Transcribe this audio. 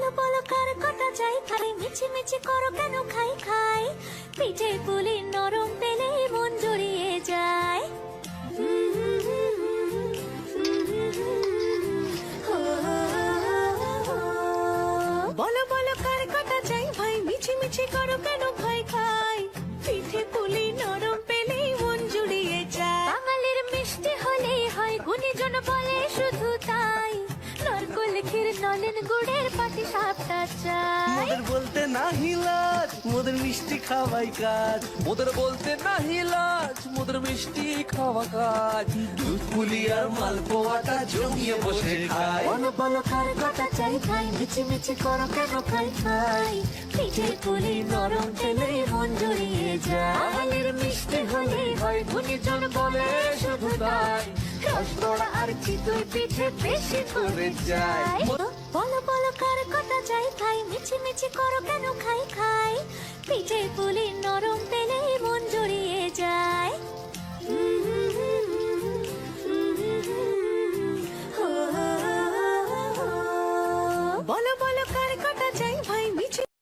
বলো বলো কার কটা চাই খাই, মিছি মিছি করো কেন খাই খাই, পিঠে পুলি নরম পেলে মন জড়িয়ে যায়। বলো বলো কার কটা চাই ভাই, মিছি মিছি করো কেন খাই খাই, পিঠে পুলি নরম পেলে মন জুড়িয়ে যায়। বাঙালির মিষ্টি হলেই হয়, গুণীজন বলে শুধু তাই, নারকোল ক্ষীর নলেন গুড়ের পাটি সাপটা চাই। মোদের বলতে নাহি লাজ, মোদের মিষ্টি খাওয়াই কাজ। মোদের বলতে নাহি লাজ, মোদের মিষ্টি খাওয়া কাজ। দুধ পুলি আর মালপোয়াটা জমিয়ে বসে খায়। বলো বলো কার কটা চাই খাই, মিছি মিছি করো কেন খাই খাই, পিঠে পুলি নরম পেলে মন জড়িয়ে যায়। বাঙালির মিষ্টি হলেই হয়, গুণীজন বলে শুধু তাই, রসগোড়া আর চিতই পিঠে বেশি করে যায়। বলো বলো কার কটা চাই খাই, মিছি মিছি করো কেন খাই খাই, পিঠে পুলি নরম পেলে মন জড়িয়ে যায়। বলো বলো